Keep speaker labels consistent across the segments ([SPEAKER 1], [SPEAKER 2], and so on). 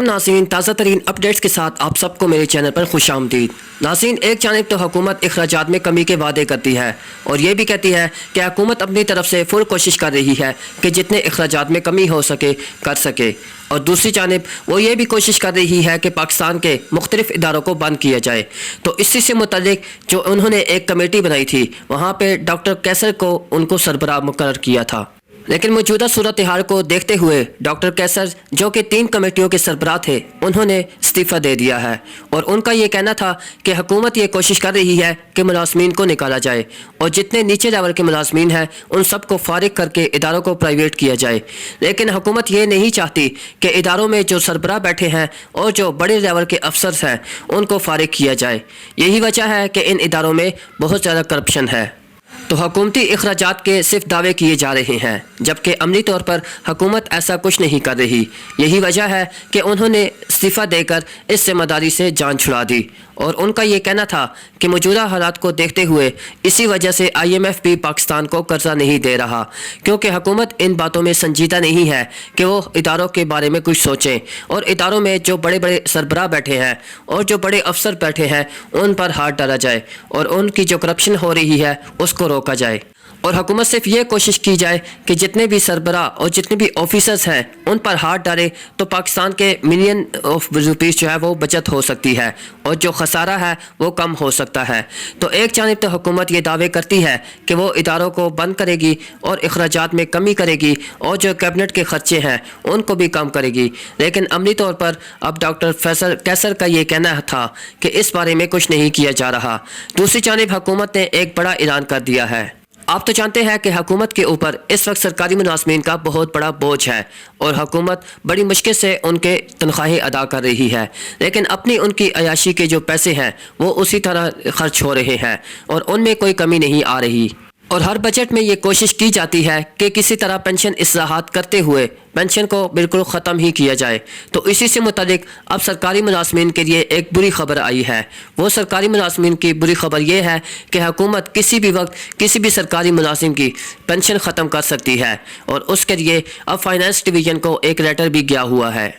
[SPEAKER 1] ناظرین، تازہ ترین اپڈیٹس کے ساتھ آپ سب کو میرے چینل پر خوش آمدید۔ ناظرین، ایک جانب تو حکومت اخراجات میں کمی کے وعدے کرتی ہے اور یہ بھی کہتی ہے کہ حکومت اپنی طرف سے فل کوشش کر رہی ہے کہ جتنے اخراجات میں کمی ہو سکے کر سکے، اور دوسری جانب وہ یہ بھی کوشش کر رہی ہے کہ پاکستان کے مختلف اداروں کو بند کیا جائے۔ تو اسی سے متعلق جو انہوں نے ایک کمیٹی بنائی تھی، وہاں پہ ڈاکٹر کیسر کو ان کو سربراہ مقرر کیا تھا، لیکن موجودہ صورتحال کو دیکھتے ہوئے ڈاکٹر کیسر جو کہ 3 کمیٹیوں کے سربراہ تھے، انہوں نے استعفیٰ دے دیا ہے، اور ان کا یہ کہنا تھا کہ حکومت یہ کوشش کر رہی ہے کہ ملازمین کو نکالا جائے اور جتنے نیچے لیول کے ملازمین ہیں ان سب کو فارغ کر کے اداروں کو پرائیویٹ کیا جائے۔ لیکن حکومت یہ نہیں چاہتی کہ اداروں میں جو سربراہ بیٹھے ہیں اور جو بڑے لیول کے افسرز ہیں ان کو فارغ کیا جائے۔ یہی وجہ ہے کہ ان اداروں میں بہت زیادہ کرپشن ہے۔ تو حکومتی اخراجات کے صرف دعوے کیے جا رہے ہیں، جبکہ عملی طور پر حکومت ایسا کچھ نہیں کر رہی۔ یہی وجہ ہے کہ انہوں نے استعفیٰ دے کر اس ذمہ داری سے جان چھڑا دی، اور ان کا یہ کہنا تھا کہ موجودہ حالات کو دیکھتے ہوئے اسی وجہ سے IMF بھی پاکستان کو قرضہ نہیں دے رہا، کیونکہ حکومت ان باتوں میں سنجیدہ نہیں ہے کہ وہ اداروں کے بارے میں کچھ سوچیں، اور اداروں میں جو بڑے بڑے سربراہ بیٹھے ہیں اور جو بڑے افسر بیٹھے ہیں ان پر ہاتھ ڈالا جائے اور ان کی جو کرپشن ہو رہی ہے اس کو روکا جائے، اور حکومت صرف یہ کوشش کی جائے کہ جتنے بھی سربراہ اور جتنے بھی آفیسرز ہیں ان پر ہاتھ ڈالے تو پاکستان کے ملین آف روپیز جو ہے وہ بچت ہو سکتی ہے اور جو خسارہ ہے وہ کم ہو سکتا ہے۔ تو ایک جانب تو حکومت یہ دعوے کرتی ہے کہ وہ اداروں کو بند کرے گی اور اخراجات میں کمی کرے گی اور جو کیبنٹ کے خرچے ہیں ان کو بھی کم کرے گی، لیکن عملی طور پر اب ڈاکٹر کیسر کا یہ کہنا تھا کہ اس بارے میں کچھ نہیں کیا جا رہا۔ دوسری جانب حکومت نے ایک بڑا اعلان کر دیا ہے۔ آپ تو جانتے ہیں کہ حکومت کے اوپر اس وقت سرکاری ملازمین کا بہت بڑا بوجھ ہے اور حکومت بڑی مشکل سے ان کے تنخواہیں ادا کر رہی ہے، لیکن اپنی ان کی عیاشی کے جو پیسے ہیں وہ اسی طرح خرچ ہو رہے ہیں اور ان میں کوئی کمی نہیں آ رہی، اور ہر بجٹ میں یہ کوشش کی جاتی ہے کہ کسی طرح پینشن اصلاحات کرتے ہوئے پینشن کو بالکل ختم ہی کیا جائے۔ تو اسی سے متعلق اب سرکاری ملازمین کے لیے ایک بری خبر آئی ہے۔ وہ سرکاری ملازمین کی بری خبر یہ ہے کہ حکومت کسی بھی وقت کسی بھی سرکاری ملازم کی پینشن ختم کر سکتی ہے، اور اس کے لیے اب فائنانس ڈویژن کو ایک لیٹر بھی گیا ہوا ہے۔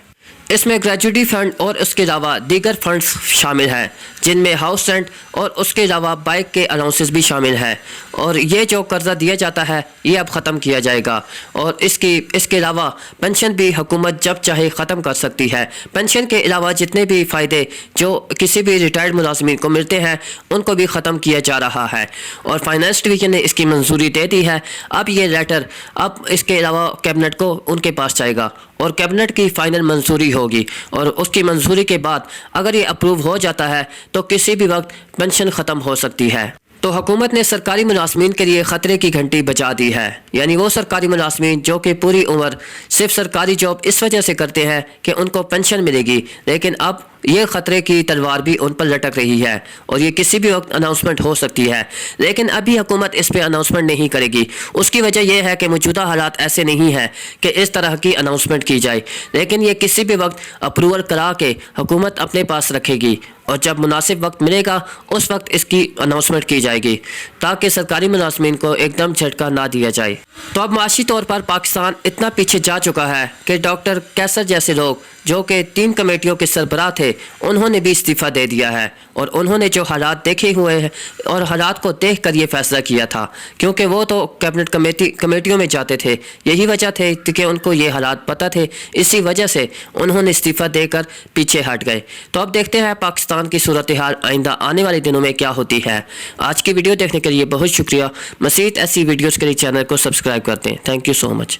[SPEAKER 1] اس میں گریجویٹی فنڈ اور اس کے علاوہ دیگر فنڈز شامل ہیں، جن میں ہاؤس رینٹ اور اس کے علاوہ بائک کے الاؤنسز بھی شامل ہیں، اور یہ جو قرضہ دیا جاتا ہے یہ اب ختم کیا جائے گا، اور اس کے علاوہ پینشن بھی حکومت جب چاہے ختم کر سکتی ہے۔ پینشن کے علاوہ جتنے بھی فائدے جو کسی بھی ریٹائرڈ ملازمین کو ملتے ہیں ان کو بھی ختم کیا جا رہا ہے، اور فائنانس ڈویژن نے اس کی منظوری دے دی ہے۔ اب یہ لیٹر اب اس کے علاوہ کیبنٹ کو ان کے پاس جائے گا اور کیبنٹ کی فائنل منظوری ہوگی، اور اس کی منظوری کے بعد اگر یہ اپروو ہو جاتا ہے تو کسی بھی وقت پینشن ختم ہو سکتی ہے۔ تو حکومت نے سرکاری ملازمین کے لیے خطرے کی گھنٹی بجا دی ہے، یعنی وہ سرکاری ملازمین جو کہ پوری عمر صرف سرکاری جاب اس وجہ سے کرتے ہیں کہ ان کو پینشن ملے گی، لیکن اب یہ خطرے کی تلوار بھی ان پر لٹک رہی ہے اور یہ کسی بھی وقت اناؤنسمنٹ ہو سکتی ہے، لیکن ابھی حکومت اس پہ اناؤنسمنٹ نہیں کرے گی۔ اس کی وجہ یہ ہے کہ موجودہ حالات ایسے نہیں ہیں کہ اس طرح کی اناؤنسمنٹ کی جائے، لیکن یہ کسی بھی وقت اپروول کرا کے حکومت اپنے پاس رکھے گی، اور جب مناسب وقت ملے گا اس وقت اس کی اناؤنسمنٹ کی جائے گی تاکہ سرکاری ملازمین کو ایک دم جھٹکا نہ دیا جائے۔ تو اب معاشی طور پر پاکستان اتنا پیچھے جا چکا ہے کہ ڈاکٹر کیسر جیسے لوگ جو کہ 3 کمیٹیوں کے سربراہ تھے انہوں نے بھی استعفیٰ دے دیا ہے، اور انہوں نے جو حالات دیکھے ہوئے ہیں اور حالات کو دیکھ کر یہ فیصلہ کیا تھا، کیونکہ وہ تو کیبنٹ کمیٹیوں میں جاتے تھے، یہی وجہ تھے کہ ان کو یہ حالات پتہ تھے، اسی وجہ سے انہوں نے استعفیٰ دے کر پیچھے ہٹ گئے۔ تو اب دیکھتے ہیں پاکستان کی صورتحال آئندہ آنے والے دنوں میں کیا ہوتی ہے۔ آج کی ویڈیو دیکھنے کے لیے بہت شکریہ۔ مزید ایسی ویڈیوز کے لیے چینل کو سبسکرائب کرتے ہیں۔ Thank you so much.